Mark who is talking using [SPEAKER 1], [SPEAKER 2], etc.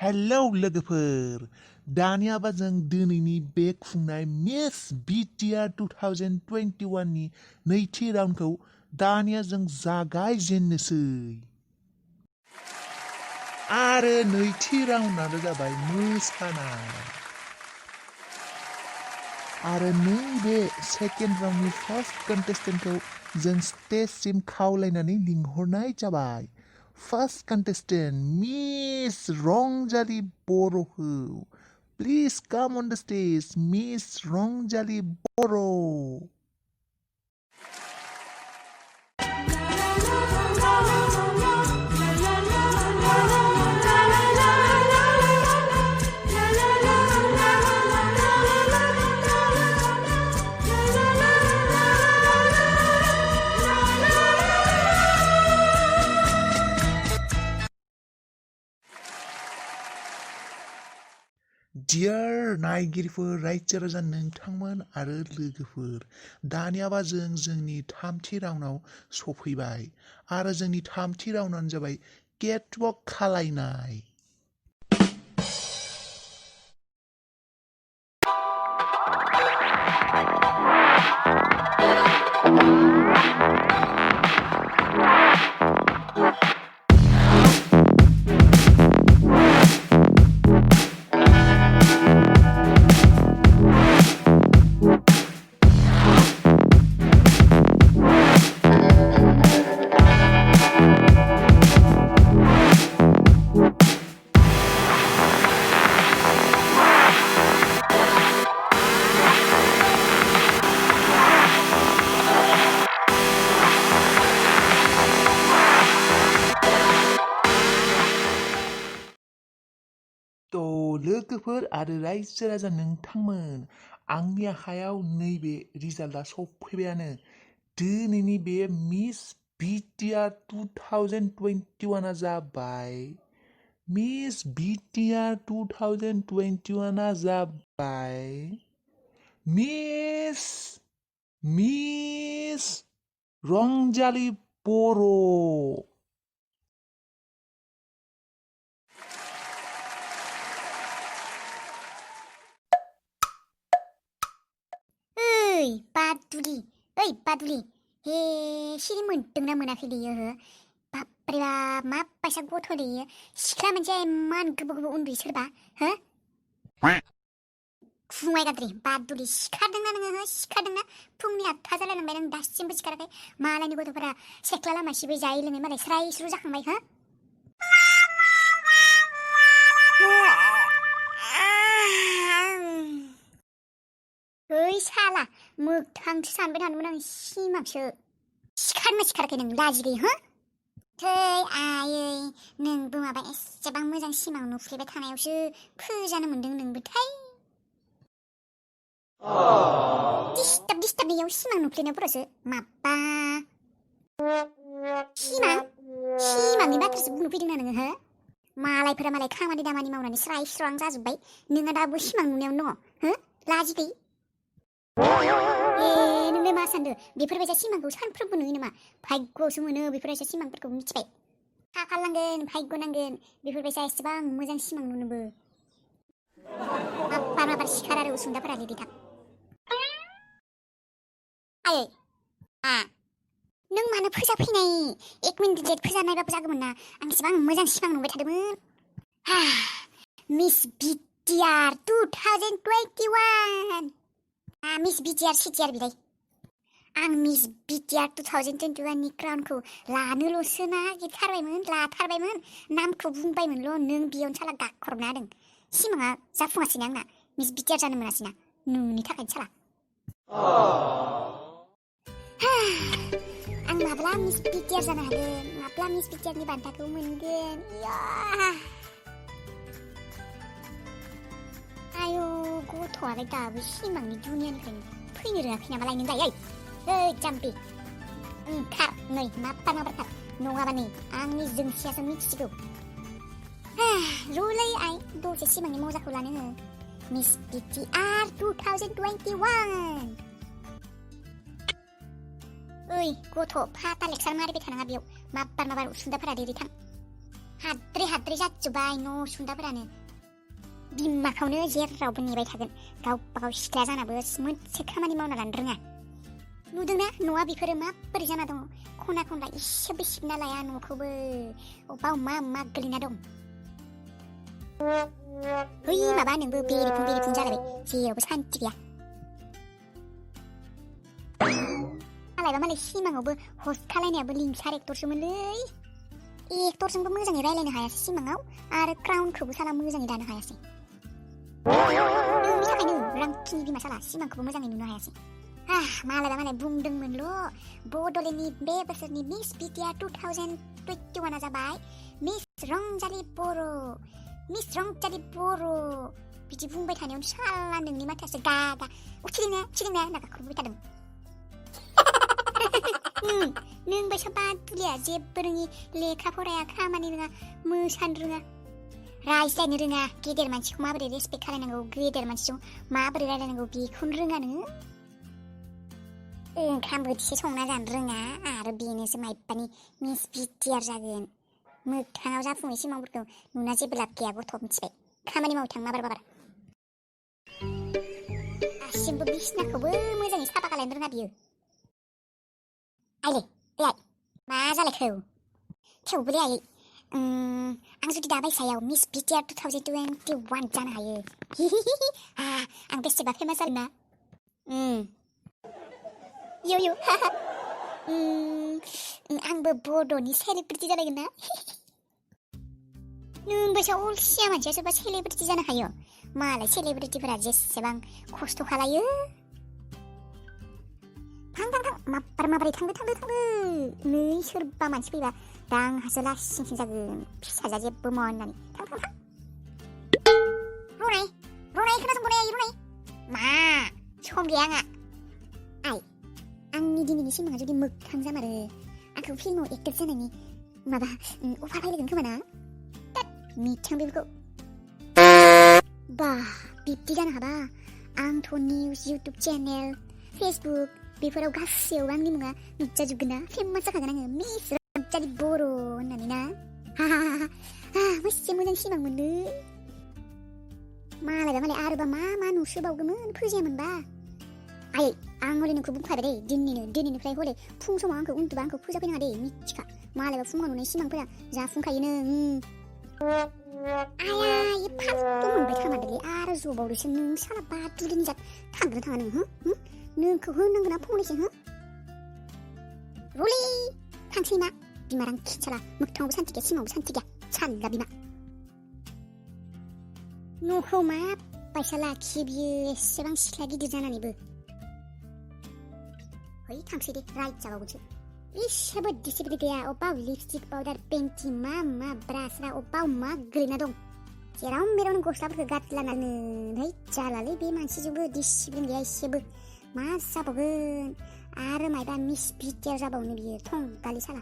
[SPEAKER 1] Hello लोगोफोर दानियाबा जों दिनैनि बे खुंनाय मिस BTR 2021 नि नैथि राउन्डखौ दानिया जों जागायजेन्नोसै आरो नैथि राउन्डआनो जाबाय मोसानाय आरो नैबे सेकेन्ड राउन्डनि फार्स्ट कन्टेस्टेन्टखौ जों स्टेजसिम खावलायनानै लिंहरनाय जाबाय First contestant, Miss Rongjali Bodo. Please come on the stage, Miss Rongjali Bodo. Dear नायगिरिफोर रायजो राजा नोंथांमोन आरो लोगोफोर दानियाबा जों जोंनि थामथि राउन्डआव सफैबाय आरो जोंनि थामथि राउन्डआनो जाबाय केटवक खालायनाय लोगोफोर आरो रायजो राजा नोंथांमोन आंनि आखायाव नैबे रिजाल्टआ सफैबायानो दिनैनि बे मिस BTR 2021 जाबाय मिस BTR 2021 जाबाय मिस रंजाली बर'
[SPEAKER 2] ओइ बादुलि हे सिरि मोनदोंना मोनाखै बेयो बाप्रे बाप मा बायसा गथ' बेयो सिख्ला मोनसे इमान गोबाव गोबाव उन्दै सोरबा हो फुंबाय गाद्रि बादुलि सिखारदोंना नोङो सिखारदोंना फुंनि 8 जालायलांबाय नों दासिमबो सिखाराखै मालायनि गथ'फोरा सेख्ला लामासिबो जायै लोङै मालाय स्राय स्रु जाखांबाय हो साला मोगथांसो सानबाय थादोंमोन आं सिमांसो सिखारनो सिखाराखै नों लाजि गैयै हो थै आयै नोंबो माबा एसेबां मोजां सिमां नुफ्लेबाय थानायावसो फोजानो मोन्दों नोंबोथाय दिस्टार्ब बेयाव सिमां नुफ्लेनायफोरावसो माबा सिमांनि बाथ्रासो बुंनो फैदोंना नोङो हो मालायफोरा मालाय खामानि दामानि मावनानै स्राय स्रां जाजोब्बाय नोङो दाबो सिमां नुनायावनो दङ हो लाजि गैयै नोंलाय मा सानदो बेफोरबायसा सिमांखौ सानफ्रोमबो नुयो नामा भाग्यआवसो मोनो बेफोरबायसा सिमांफोरखौ मिथिबाय खाफाल नांगोन भाग्य नांगोन बेफोरबायसा एसेबां मोजां सिमां नुनोबो माबार सिखार आरो उसुंदाफोरा लिरि थाब आयै नों मानो फोजा फैनाय 1 मिनिट लेट फोजा नायबाबो जागौमोन ना आं एसेबां मोजां सिमां नुबाय थादोंमोन miss BTR 2021 miss BTR CTR बिलाय आं मिस BTR 2021 नि क्राउनखौ लानोल'सो लाथारबायमोन नामखौ बुंबायमोनल' नों बेयावनो साला गाखरना होदों सिमाङा जाफुङासैना आंना मिस BTR जानो मोनासैना नोंनि थाखायनो साला आं माब्ला मिस BTR जानो हागोन माब्ला मिस BTR नि बान्थाखौ मोनगोन आयौ गथ'आलाय दाबो सिमांनि दुनियानिफ्रायनो फैनो रोङाखै नामा लायनो जायो ओइ जाम्पि ओंखार नै माबार नङाबा नै आंनि जोंसियासो मिथिगौ रुलै आइ दसे सिमांनि मजाखौ लानो हो मिस BTR 2021 ओइ गथ' फाटा लेक्सार मारिबाय थानाङा बेयाव माबार उसुंदाफोरा देरि थां हाद्रे जाजोब्बाय न' सुन्दाफोरानो बिमाखौनो जेरावबो नेबाय थागोन गावबागाव सिख्ला जानाबो मोनसे खामानि मावना लानो रोङा नुदोंना न'आ बेफोरो माबोरै जाना दङ खना खनला इसेबो सिबना लाया न'खौबो अबाव मा गोलैना दं है माबा नोंबो बेरेफुं जालायबाय जेरावबो सान्थि गैया मालाय सिमाङावबो हस्ट खालायनायाबो लिंसार एक्टरसोमोनलै एक्टरजोंबो मोजाङै रायलायनो हायासै सिमाङाव आरो क्राउनखौबो साला मोजाङै दानो हायासै नोंनि थाखायनो रांखिनि बिमा साला सिमांखौबो मोजाङै नुनो हायासै मालाय बुंदोंमोनल' बड'लेण्डनि बे बोसोरनि मिस BTR 2021 जाबाय मिस रंजालि बर' बिदि बुंबाय थानायावनो साला नोंनि माथायासो गागा उखिदोंना होनना गाख्रबबाय थादों नों बायसा बादुलिया जेबो रोङि लेखा फराया खामानि रोङा मोसानो रोङा रायज्लायनो रोङा गेदेर मानसिखौ माबोरै रेसपेक्ट खालायनांगौ गेदेर मानसिजों माबोरै रायलायनांगौ बेखौनो रोङा नोङो ओंखाम बोथिसे संना जानो रोङा आरो बेनोसो माइबानि मिस BTR जागोन मोगथाङाव जाफुङै सिमांफोरखौ नुना जेबो लाब गैया गथ' मिथिबाय खामानि मावनो थां माबार दासिमबो बिसिनाखौबो मोजाङै साफा खालायनो रोङा बियो आइले मा जालायखौ थेवबोलै आयै आं जुदि दा बायसायाव मिस BTR 2021 जानो हायो आं बेसेबा फेमास जागोन ना यो आंबो बड'नि सेलिब्रिटि जालायगोन ना नों बायसा अलसिया मानसिया सोरबा सेलिब्रिटि जानो हायो मालाय सेलिब्रिटिफोरा जेसेबां खस्थ' खालायो थां माबोरै थांदो नै सोरबा मानसि फैबा दा आंहासो लासिं जागोन फिसाजा जेबो मावा होननानै थां रनाय खोनासं रनाय मा सम गैया आंहा आंनि दिनैनि सिमाङा जुदि मोगथां जामारो आंखौ फिल्माव एक्टर जानायनि माबा अफार फैगोन खोमा ना मिथां बेफोरखौ बा बिब्दि जानो हाबा आंथ' निउस इउटुब चेनेल फेसबुक बेफोराव गासैयावबो आंनि मुङा नुजाजोबगोन ना फेमास जाखागोन आङो मिस रंजालि बर' होननानै ना बेसे मोजां सिमां मोनलै मालाय आरोबा मा नुसोबावगौमोन फुजियामोनबा आं हले नोंखौ बुंखाबाय दे दिनैनिफ्राय हले फुं समाव आंखौ उन्दुबा आंखौ फुजा फैनाङा दे मिथिखा मालायबा फुङाव नुनाय सिमांफोरा जाफुंखायोनो आया एफा मोनबाय थामारदोलै आरो जबावदोसो नों साला बादुलिनि जात थांगोन थाङा नों नोंखौ होनांगोन ना फंनैसो रलै थांसै मा बिमा रां खिसाला मोगथाङावबो सान्थि गैया सिमाङावबो सान्थि गैया साला बिमा न'खौ मा बायसा लाखियो बियो एसेबां सिख्ला गिदिर जानानैबो थांसै दे राइट जाबावगोनसो इसेबो डिसिप्लिन गैया अबाव लिपस्टिक पाउडार पेन्टि मा ब्रासरा अबाव मा गोलैना दं जेराव मेरावनो गस्लाफोरखौ गारलानानै जालालै बे मानसिजोंबो डिसिप्लिन गैया इसेबो मा जाबावगोन आरो मायबा मिस BTR जाबावनो बियो थं गालि साला